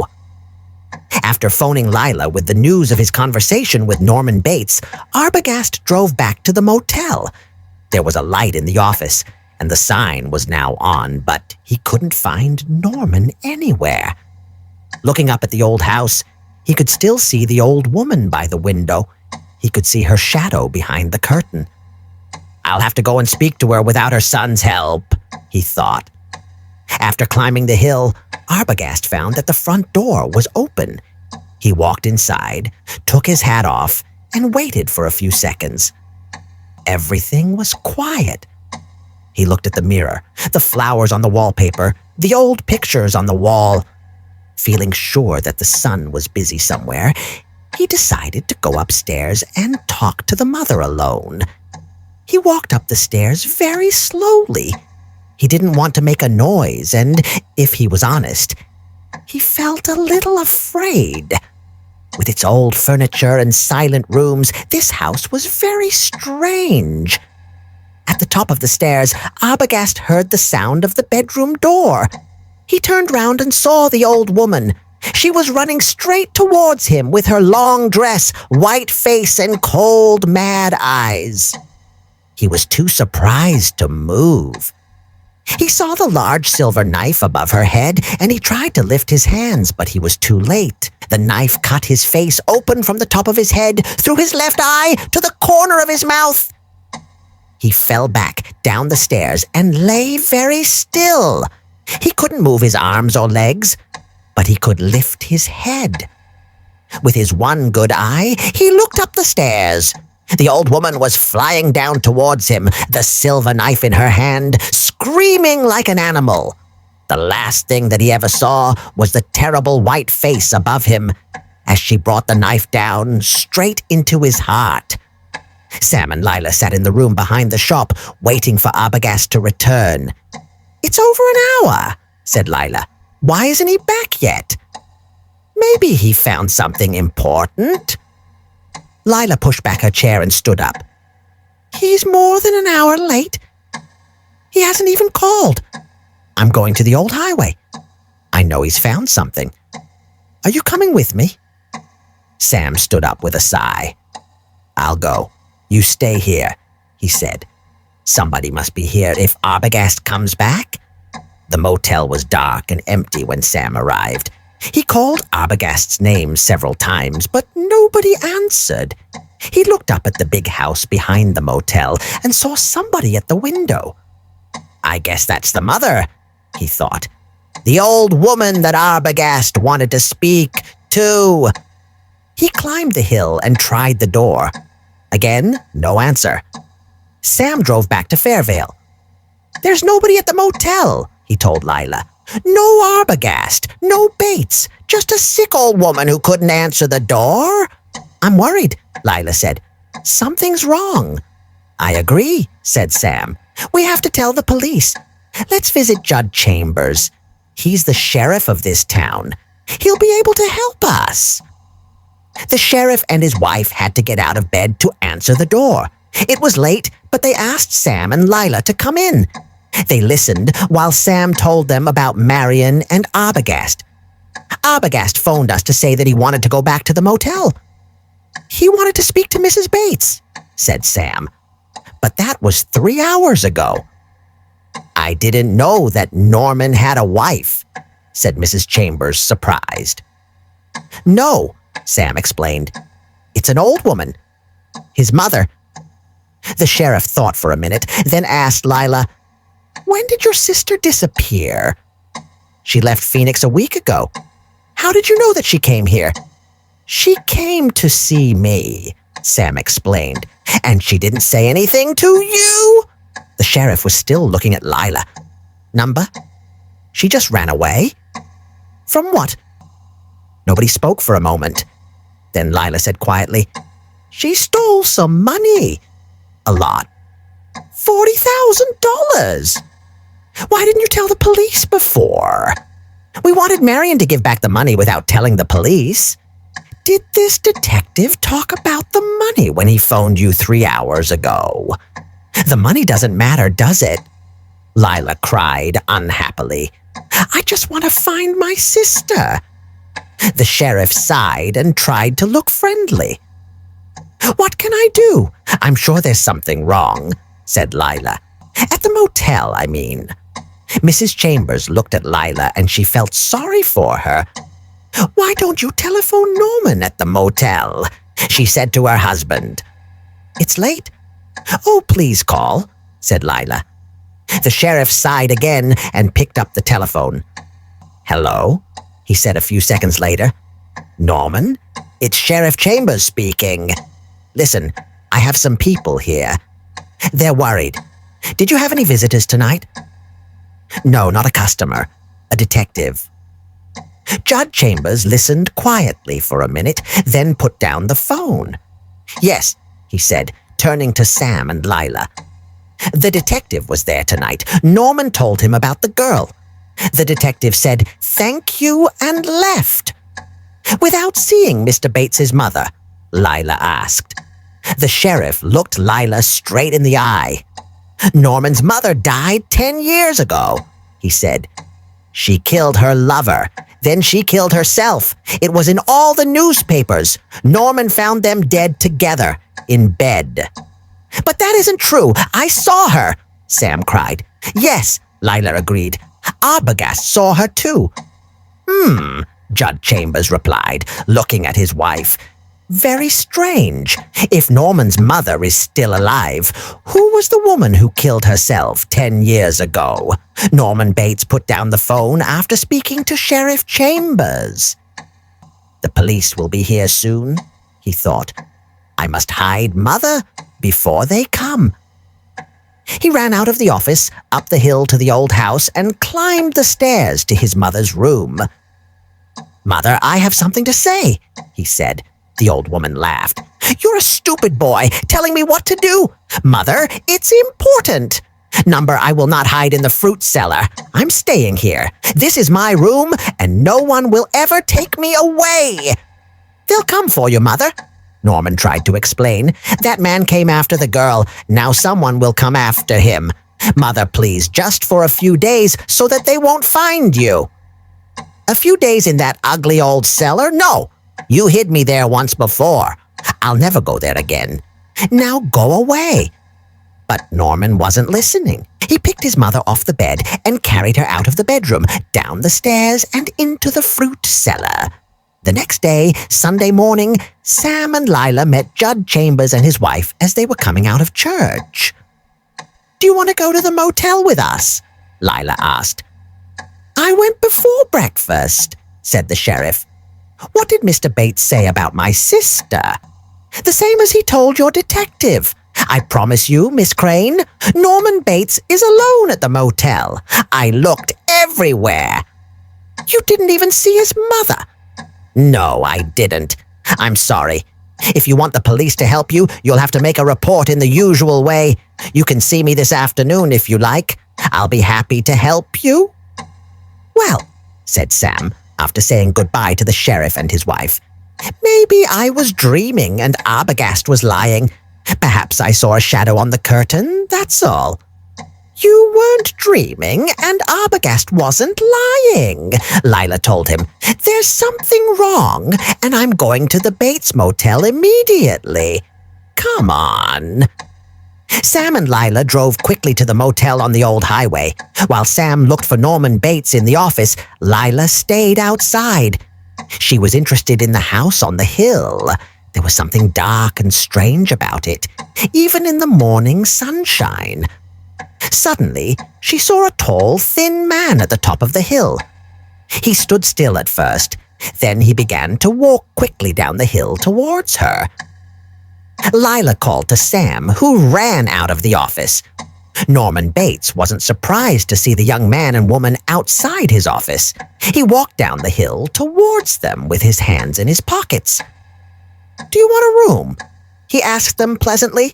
After phoning Lila with the news of his conversation with Norman Bates, Arbogast drove back to the motel. There was a light in the office, and the sign was now on, but he couldn't find Norman anywhere. Looking up at the old house, he could still see the old woman by the window. He could see her shadow behind the curtain. "I'll have to go and speak to her without her son's help," he thought. After climbing the hill, Arbogast found that the front door was open. He walked inside, took his hat off, and waited for a few seconds. Everything was quiet. He looked at the mirror, the flowers on the wallpaper, the old pictures on the wall. Feeling sure that the son was busy somewhere, he decided to go upstairs and talk to the mother alone. He walked up the stairs very slowly. He didn't want to make a noise, and if he was honest, he felt a little afraid. With its old furniture and silent rooms, this house was very strange. At the top of the stairs, Arbogast heard the sound of the bedroom door. He turned round and saw the old woman. She was running straight towards him with her long dress, white face, and cold, mad eyes. He was too surprised to move. He saw the large silver knife above her head, and he tried to lift his hands, but he was too late. The knife cut his face open from the top of his head, through his left eye, to the corner of his mouth. He fell back down the stairs and lay very still. He couldn't move his arms or legs, but he could lift his head. With his one good eye, he looked up the stairs. The old woman was flying down towards him, the silver knife in her hand, screaming like an animal. The last thing that he ever saw was the terrible white face above him as she brought the knife down straight into his heart. Sam and Lila sat in the room behind the shop, waiting for Arbogast to return. "It's over an hour," said Lila. "Why isn't he back yet?" "Maybe he found something important." Lila pushed back her chair and stood up. "He's more than an hour late. He hasn't even called. I'm going to the old highway. I know he's found something. Are you coming with me?" Sam stood up with a sigh. "I'll go. You stay here," he said. "Somebody must be here if Arbogast comes back." The motel was dark and empty when Sam arrived. He called Arbogast's name several times, but nobody answered. He looked up at the big house behind the motel and saw somebody at the window. "I guess that's the mother," he thought. "The old woman that Arbogast wanted to speak to." He climbed the hill and tried the door. Again, no answer. Sam drove back to Fairvale. "There's nobody at the motel," he told Lila. "No Arbogast, no Bates, just a sick old woman who couldn't answer the door." "I'm worried," Lila said. "Something's wrong." "I agree," said Sam. "We have to tell the police. Let's visit Judge Chambers. He's the sheriff of this town. He'll be able to help us." The sheriff and his wife had to get out of bed to answer the door. It was late, but they asked Sam and Lila to come in. They listened while Sam told them about Marion and Arbogast. "Arbogast phoned us to say that he wanted to go back to the motel. He wanted to speak to Mrs. Bates," said Sam. "But that was 3 hours ago." "I didn't know that Norman had a wife," said Mrs. Chambers, surprised. "No," Sam explained. "It's an old woman. His mother." The sheriff thought for a minute, then asked Lila, "When did your sister disappear?" "She left Phoenix a week ago." "How did you know that she came here?" "She came to see me," Sam explained. "And she didn't say anything to you?" The sheriff was still looking at Lila. "Number? She just ran away." "From what?" Nobody spoke for a moment. Then Lila said quietly, "She stole some money." "A lot." $40,000. "Why didn't you tell the police before?" "We wanted Marion to give back the money without telling the police." "Did this detective talk about the money when he phoned you 3 hours ago?" "The money doesn't matter, does it?" Lila cried unhappily. "I just want to find my sister." The sheriff sighed and tried to look friendly. "What can I do? I'm sure there's something wrong," said Lila. "At the motel, I mean." Mrs. Chambers looked at Lila and she felt sorry for her. "Why don't you telephone Norman at the motel?" she said to her husband. "It's late." "Oh, please call," said Lila. The sheriff sighed again and picked up the telephone. "Hello?" he said a few seconds later. "Norman, it's Sheriff Chambers speaking." Listen, I have some people here. They're worried. Did you have any visitors tonight? No, not a customer. A detective. Judge Chambers listened quietly for a minute, then put down the phone. Yes, he said, turning to Sam and Lila. The detective was there tonight. Norman told him about the girl. The detective said, "Thank you," and left. Without seeing Mr. Bates's mother, Lila asked. The sheriff looked Lila straight in the eye. Norman's mother died 10 years ago, he said. She killed her lover. Then she killed herself. It was in all the newspapers. Norman found them dead together, in bed. But that isn't true. I saw her, Sam cried. Yes, Lila agreed. Arbogast saw her too. Judge Chambers replied, looking at his wife. Very strange. If Norman's mother is still alive, who was the woman who killed herself 10 years ago? Norman Bates put down the phone after speaking to Sheriff Chambers. The police will be here soon, he thought. I must hide Mother before they come. He ran out of the office, up the hill to the old house, and climbed the stairs to his mother's room. Mother, I have something to say, he said. The old woman laughed. You're a stupid boy, telling me what to do. Mother, it's important. Number, I will not hide in the fruit cellar. I'm staying here. This is my room, and no one will ever take me away. They'll come for you, Mother. Norman tried to explain. That man came after the girl. Now someone will come after him. Mother, please, just for a few days so that they won't find you. A few days in that ugly old cellar? No. You hid me there once before. I'll never go there again. Now go away. But Norman wasn't listening. He picked his mother off the bed and carried her out of the bedroom, down the stairs, and into the fruit cellar. The next day, Sunday morning, Sam and Lila met Judge Chambers and his wife as they were coming out of church. Do you want to go to the motel with us? Lila asked. I went before breakfast, said the sheriff. What did Mr. Bates say about my sister? The same as he told your detective. I promise you, Miss Crane, Norman Bates is alone at the motel. I looked everywhere. You didn't even see his mother. No, I didn't. I'm sorry. If you want the police to help you, you'll have to make a report in the usual way. You can see me this afternoon if you like. I'll be happy to help you. Well, said Sam, after saying goodbye to the sheriff and his wife. Maybe I was dreaming and Arbogast was lying. Perhaps I saw a shadow on the curtain, that's all. You weren't dreaming and Arbogast wasn't lying, Lila told him. There's something wrong, and I'm going to the Bates Motel immediately. Come on. Sam and Lila drove quickly to the motel on the old highway. While Sam looked for Norman Bates in the office, Lila stayed outside. She was interested in the house on the hill. There was something dark and strange about it, even in the morning sunshine. Suddenly, she saw a tall, thin man at the top of the hill. He stood still at first, then he began to walk quickly down the hill towards her. Lila called to Sam, who ran out of the office. Norman Bates wasn't surprised to see the young man and woman outside his office. He walked down the hill towards them with his hands in his pockets. Do you want a room? He asked them pleasantly.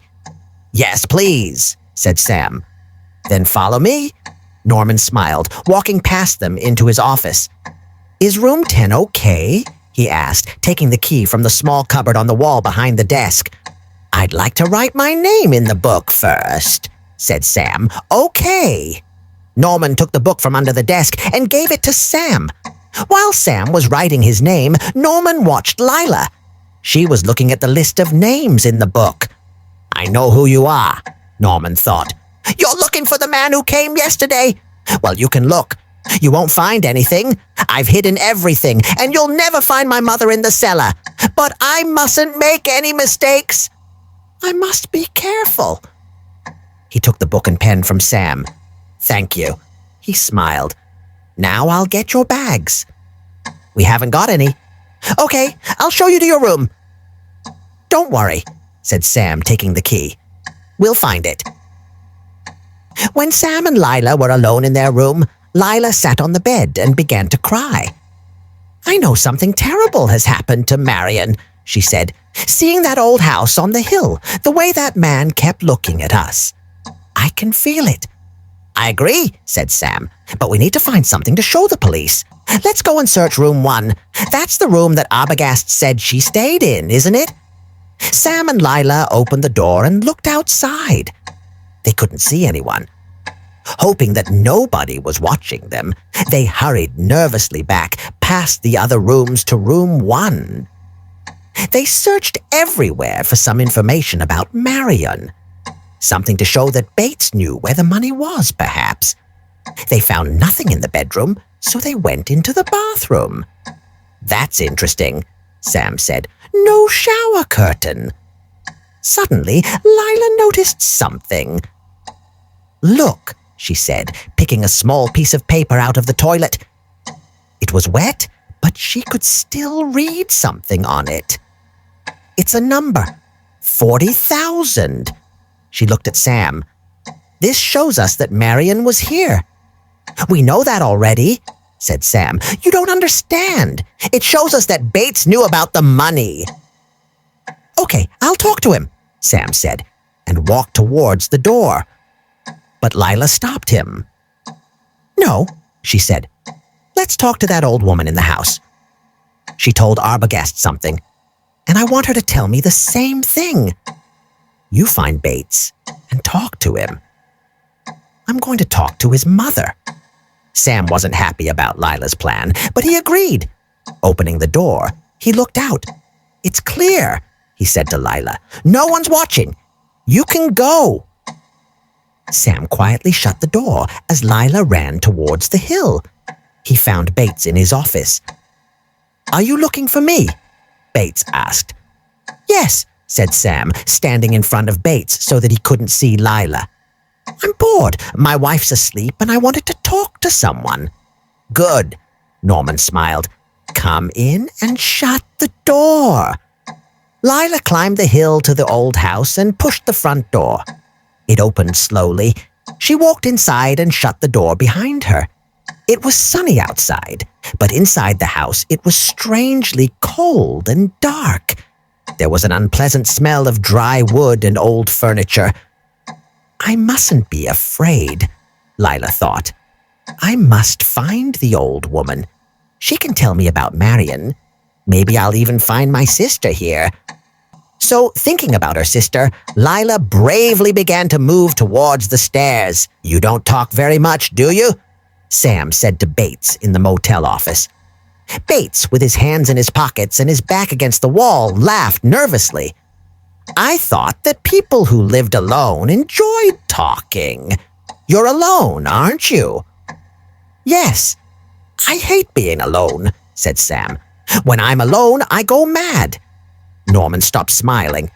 Yes, please, said Sam. Then follow me. Norman smiled, walking past them into his office. Is room 10 okay? He asked, taking the key from the small cupboard on the wall behind the desk. I'd like to write my name in the book first, said Sam. Okay. Norman took the book from under the desk and gave it to Sam. While Sam was writing his name, Norman watched Lila. She was looking at the list of names in the book. I know who you are, Norman thought. You're looking for the man who came yesterday? Well, you can look. You won't find anything. I've hidden everything, and you'll never find my mother in the cellar. But I mustn't make any mistakes. I must be careful. He took the book and pen from Sam. Thank you. He smiled. Now I'll get your bags. We haven't got any. Okay, I'll show you to your room. Don't worry. said Sam, taking the key. "We'll find it." When Sam and Lila were alone in their room, Lila sat on the bed and began to cry. "I know something terrible has happened to Marion," she said, "seeing that old house on the hill, the way that man kept looking at us. I can feel it." "I agree," said Sam, "but we need to find something to show the police. Let's go and search room 1. That's the room that Arbogast said she stayed in, isn't it?" Sam and Lila opened the door and looked outside. They couldn't see anyone. Hoping that nobody was watching them, they hurried nervously back past the other rooms to room 1. They searched everywhere for some information about Marion. Something to show that Bates knew where the money was, perhaps. They found nothing in the bedroom, so they went into the bathroom. "That's interesting," Sam said. "No shower curtain." Suddenly, Lila noticed something. "Look," she said, picking a small piece of paper out of the toilet. It was wet, but she could still read something on it. "It's a number. 40,000. She looked at Sam. "This shows us that Marion was here." "We know that already," said Sam. "You don't understand. It shows us that Bates knew about the money." "Okay, I'll talk to him," Sam said, and walked towards the door. But Lila stopped him. "No," she said. "Let's talk to that old woman in the house. She told Arbogast something, and I want her to tell me the same thing. You find Bates and talk to him." "I'm going to talk to his mother." Sam wasn't happy about Lila's plan, but he agreed. Opening the door, he looked out. "It's clear," he said to Lila. "No one's watching. You can go." Sam quietly shut the door as Lila ran towards the hill. He found Bates in his office. "Are you looking for me?" Bates asked. "Yes," said Sam, standing in front of Bates so that he couldn't see Lila. "I'm bored. My wife's asleep and I wanted to talk to someone." "Good," Norman smiled. "Come in and shut the door." Lila climbed the hill to the old house and pushed the front door. It opened slowly. She walked inside and shut the door behind her. It was sunny outside, but inside the house it was strangely cold and dark. There was an unpleasant smell of dry wood and old furniture. "I mustn't be afraid," Lila thought. "I must find the old woman. She can tell me about Marion. Maybe I'll even find my sister here." So, thinking about her sister, Lila bravely began to move towards the stairs. "You don't talk very much, do you?" Sam said to Bates in the motel office. Bates, with his hands in his pockets and his back against the wall, laughed nervously. "I thought that people who lived alone enjoyed talking. You're alone, aren't you?" "Yes." "I hate being alone," said Sam. "When I'm alone, I go mad." Norman stopped smiling.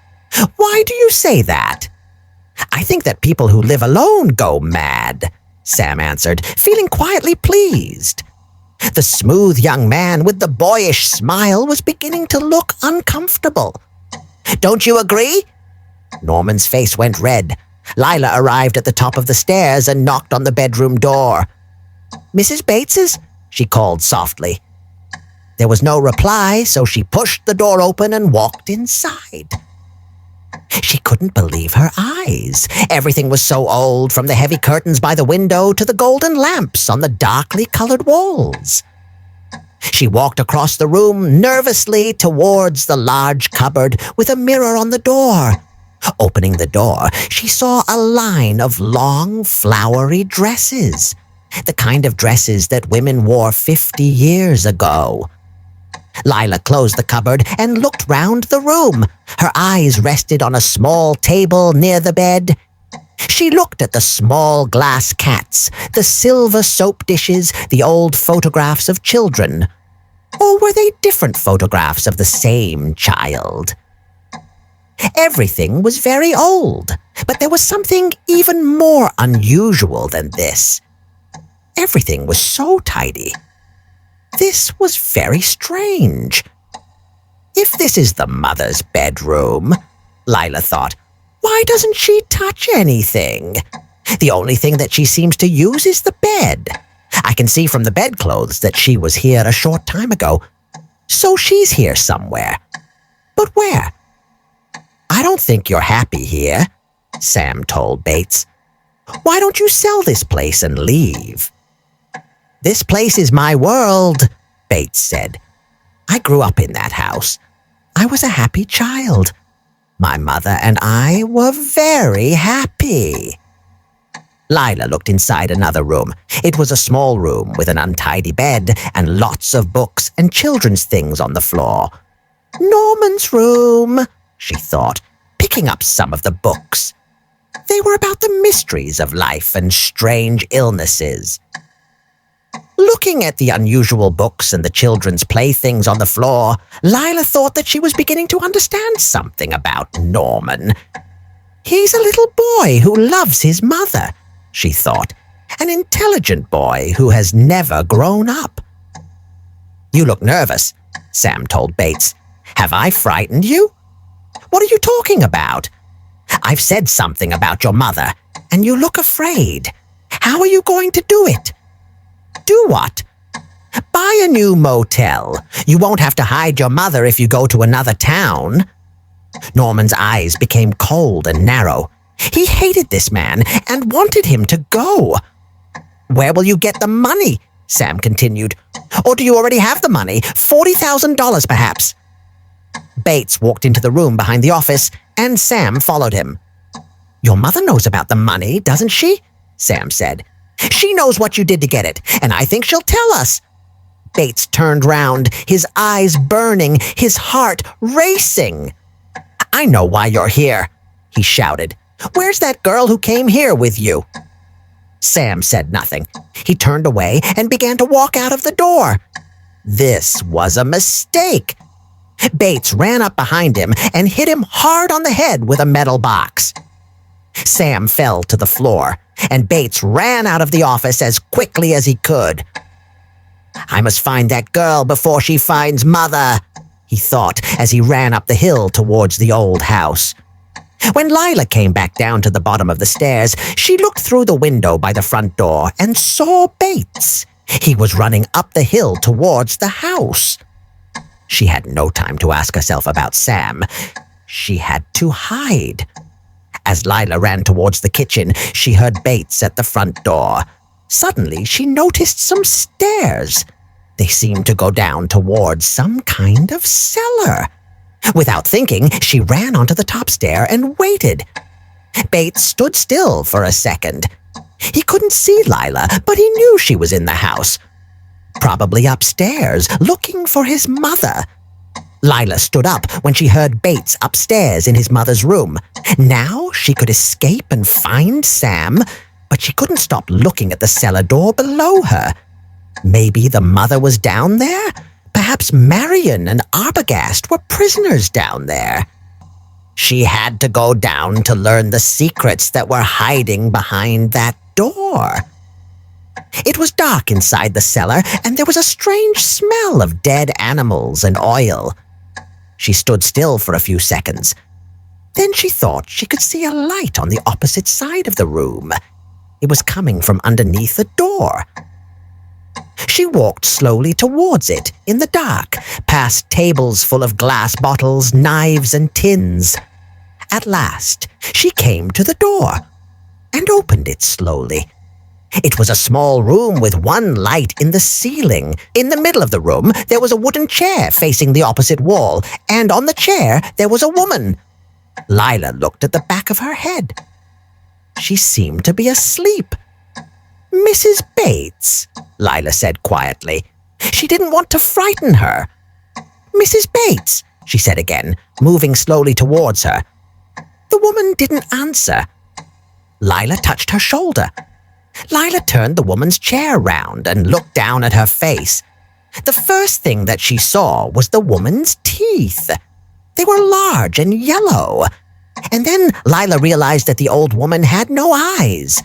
"Why do you say that?" "I think that people who live alone go mad," Sam answered, feeling quietly pleased. The smooth young man with the boyish smile was beginning to look uncomfortable. "Don't you agree?" Norman's face went red. Lila arrived at the top of the stairs and knocked on the bedroom door. "Mrs. Bates's?" she called softly. There was no reply, so she pushed the door open and walked inside. She couldn't believe her eyes. Everything was so old, from the heavy curtains by the window to the golden lamps on the darkly colored walls. She walked across the room nervously towards the large cupboard with a mirror on the door. Opening the door, she saw a line of long, flowery dresses, the kind of dresses that women wore 50 years ago. Lila closed the cupboard and looked round the room. Her eyes rested on a small table near the bed. She looked at the small glass cats, the silver soap dishes, the old photographs of children. Or were they different photographs of the same child? Everything was very old, but there was something even more unusual than this. Everything was so tidy. This was very strange. If this is the mother's bedroom, Lila thought. Why doesn't she touch anything? The only thing that she seems to use is the bed. I can see from the bedclothes that she was here a short time ago. So she's here somewhere. But where? I don't think you're happy here, Sam told Bates. Why don't you sell this place and leave? This place is my world, Bates said. I grew up in that house. I was a happy child. My mother and I were very happy. Lila looked inside another room. It was a small room with an untidy bed and lots of books and children's things on the floor. Norman's room, she thought, picking up some of the books. They were about the mysteries of life and strange illnesses. Looking at the unusual books and the children's playthings on the floor, Lila thought that she was beginning to understand something about Norman. He's a little boy who loves his mother, she thought, an intelligent boy who has never grown up. You look nervous, Sam told Bates. Have I frightened you? What are you talking about? I've said something about your mother, and you look afraid. How are you going to do it? Do what? Buy a new motel. You won't have to hide your mother if you go to another town. Norman's eyes became cold and narrow. He hated this man and wanted him to go. Where will you get the money? Sam continued. Or do you already have the money? $40,000 perhaps. Bates walked into the room behind the office, and Sam followed him. Your mother knows about the money, doesn't she? Sam said. She knows what you did to get it, and I think she'll tell us. Bates turned round, his eyes burning, his heart racing. I know why you're here, he shouted. Where's that girl who came here with you? Sam said nothing. He turned away and began to walk out of the door. This was a mistake. Bates ran up behind him and hit him hard on the head with a metal box. Sam fell to the floor, and Bates ran out of the office as quickly as he could. I must find that girl before she finds Mother, he thought as he ran up the hill towards the old house. When Lila came back down to the bottom of the stairs, she looked through the window by the front door and saw Bates. He was running up the hill towards the house. She had no time to ask herself about Sam. She had to hide. As Lila ran towards the kitchen, she heard Bates at the front door. Suddenly, she noticed some stairs. They seemed to go down towards some kind of cellar. Without thinking, she ran onto the top stair and waited. Bates stood still for a second. He couldn't see Lila, but he knew she was in the house. Probably upstairs, looking for his mother. Lila stood up when she heard Bates upstairs in his mother's room. Now she could escape and find Sam, but she couldn't stop looking at the cellar door below her. Maybe the mother was down there? Perhaps Marion and Arbogast were prisoners down there. She had to go down to learn the secrets that were hiding behind that door. It was dark inside the cellar, and there was a strange smell of dead animals and oil. She stood still for a few seconds. Then she thought she could see a light on the opposite side of the room. It was coming from underneath the door. She walked slowly towards it in the dark, past tables full of glass bottles, knives, and tins. At last, she came to the door and opened it slowly. It was a small room with one light in the ceiling. In the middle of the room, there was a wooden chair facing the opposite wall, and on the chair, there was a woman. Lila looked at the back of her head. She seemed to be asleep. Mrs. Bates, Lila said quietly. She didn't want to frighten her. Mrs. Bates, she said again, moving slowly towards her. The woman didn't answer. Lila touched her shoulder. Lila turned the woman's chair round and looked down at her face. The first thing that she saw was the woman's teeth. They were large and yellow. And then Lila realized that the old woman had no eyes.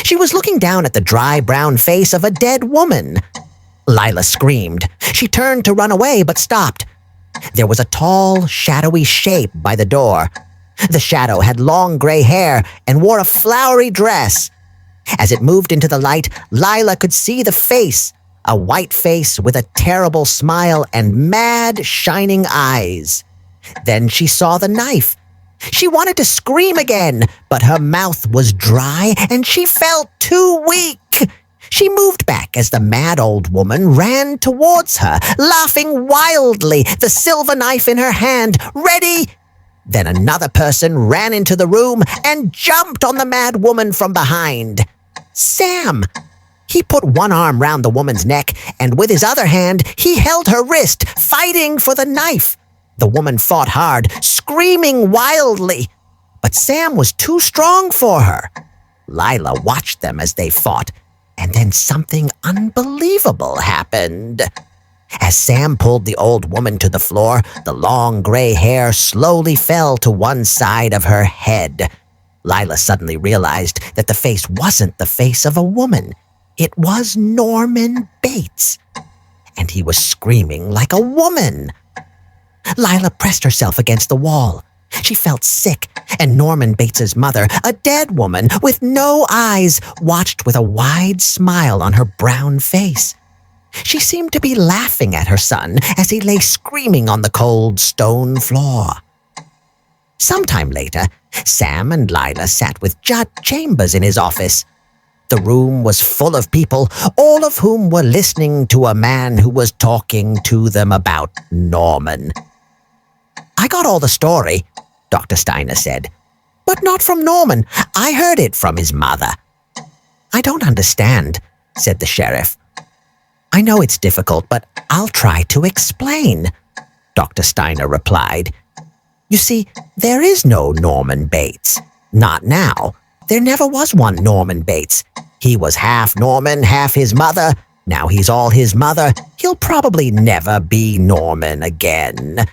She was looking down at the dry brown face of a dead woman. Lila screamed. She turned to run away but stopped. There was a tall, shadowy shape by the door. The shadow had long gray hair and wore a flowery dress. As it moved into the light, Lila could see the face, a white face with a terrible smile and mad, shining eyes. Then she saw the knife. She wanted to scream again, but her mouth was dry and she felt too weak. She moved back as the mad old woman ran towards her, laughing wildly, the silver knife in her hand, ready. Then another person ran into the room and jumped on the mad woman from behind. Sam! He put one arm round the woman's neck, and with his other hand, he held her wrist, fighting for the knife. The woman fought hard, screaming wildly, but Sam was too strong for her. Lila watched them as they fought, and then something unbelievable happened. As Sam pulled the old woman to the floor, the long gray hair slowly fell to one side of her head. Lila suddenly realized that the face wasn't the face of a woman. It was Norman Bates, and he was screaming like a woman. Lila pressed herself against the wall. She felt sick, and Norman Bates's mother, a dead woman with no eyes, watched with a wide smile on her brown face. She seemed to be laughing at her son as he lay screaming on the cold stone floor. Sometime later, Sam and Lila sat with Judge Chambers in his office. The room was full of people, all of whom were listening to a man who was talking to them about Norman. "I got all the story," Dr. Steiner said, "but not from Norman. I heard it from his mother." "I don't understand," said the sheriff. "I know it's difficult, but I'll try to explain," Dr. Steiner replied. "You see, there is no Norman Bates. Not now. There never was one Norman Bates. He was half Norman, half his mother. Now he's all his mother. He'll probably never be Norman again."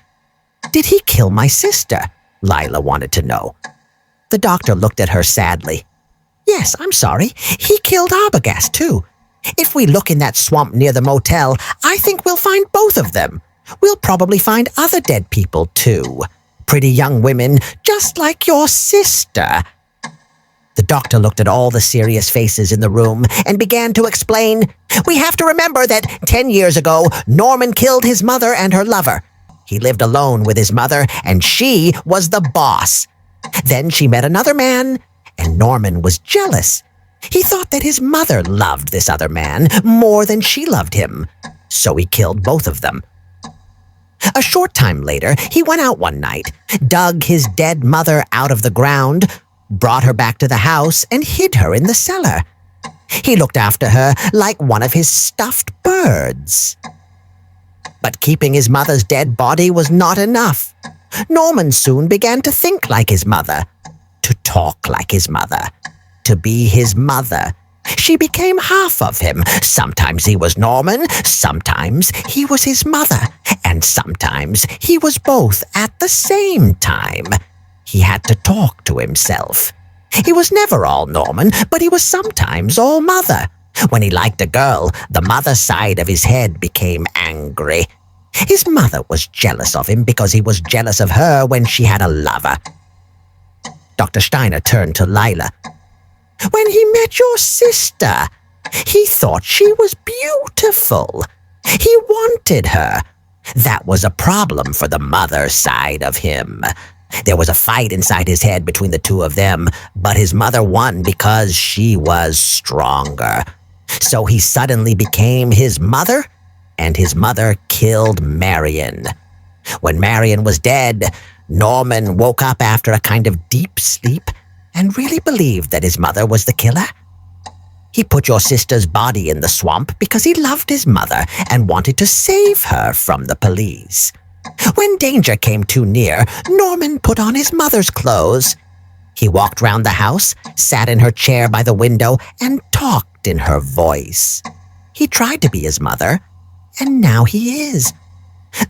"Did he kill my sister?" Lila wanted to know. The doctor looked at her sadly. "Yes, I'm sorry. He killed Arbogast, too. If we look in that swamp near the motel, I think we'll find both of them. We'll probably find other dead people, too. Pretty young women, just like your sister." The doctor looked at all the serious faces in the room and began to explain, "We have to remember that 10 years ago, Norman killed his mother and her lover. He lived alone with his mother, and she was the boss. Then she met another man, and Norman was jealous. He thought that his mother loved this other man more than she loved him, so he killed both of them. A short time later, he went out one night, dug his dead mother out of the ground, brought her back to the house, and hid her in the cellar. He looked after her like one of his stuffed birds. But keeping his mother's dead body was not enough. Norman soon began to think like his mother, to talk like his mother, to be his mother. She became half of him. Sometimes he was Norman, sometimes he was his mother, and sometimes he was both at the same time. He had to talk to himself. He was never all Norman, but he was sometimes all mother. When he liked a girl, the mother side of his head became angry. His mother was jealous of him because he was jealous of her when she had a lover. Dr. Steiner turned to Lila. "When he met your sister, he thought she was beautiful. He wanted her. That was a problem for the mother side of him. There was a fight inside his head between the two of them, but his mother won because she was stronger. So he suddenly became his mother, and his mother killed Marion. When Marion was dead, Norman woke up after a kind of deep sleep and really believed that his mother was the killer. He put your sister's body in the swamp because he loved his mother and wanted to save her from the police. When danger came too near, Norman put on his mother's clothes. He walked round the house, sat in her chair by the window, and talked in her voice. He tried to be his mother, and now he is.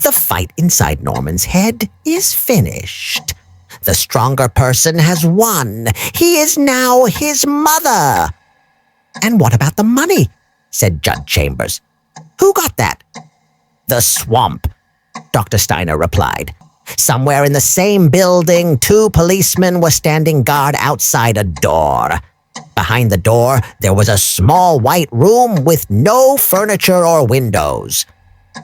The fight inside Norman's head is finished. The stronger person has won. He is now his mother." "And what about the money?" said Judge Chambers. "Who got that?" "The swamp," Dr. Steiner replied. Somewhere in the same building, 2 policemen were standing guard outside a door. Behind the door, there was a small white room with no furniture or windows.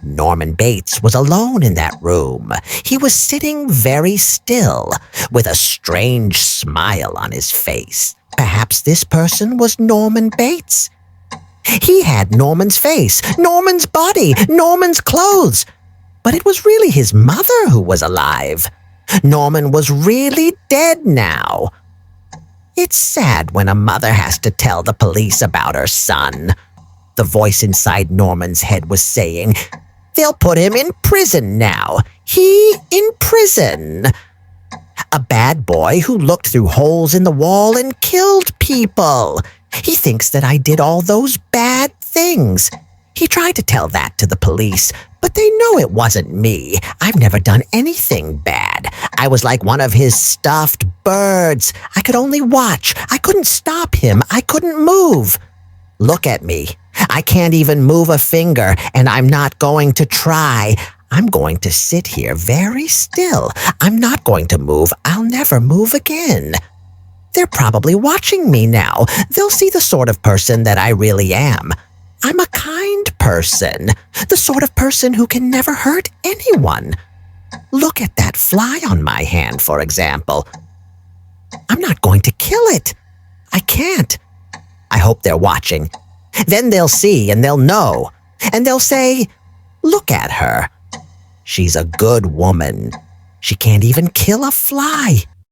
Norman Bates was alone in that room. He was sitting very still, with a strange smile on his face. Perhaps this person was Norman Bates. He had Norman's face, Norman's body, Norman's clothes. But it was really his mother who was alive. Norman was really dead now. It's sad when a mother has to tell the police about her son. The voice inside Norman's head was saying, "They'll put him in prison now. He in prison. A bad boy who looked through holes in the wall and killed people. He thinks that I did all those bad things." He tried to tell that to the police, but they know it wasn't me. I've never done anything bad. I was like one of his stuffed birds. I could only watch. I couldn't stop him. I couldn't move. Look at me. I can't even move a finger, and I'm not going to try. I'm going to sit here very still. I'm not going to move. I'll never move again. They're probably watching me now. They'll see the sort of person that I really am. I'm a kind person, the sort of person who can never hurt anyone. Look at that fly on my hand, for example. I'm not going to kill it. I can't. I hope they're watching. Then they'll see and they'll know. And they'll say, "Look at her. She's a good woman. She can't even kill a fly."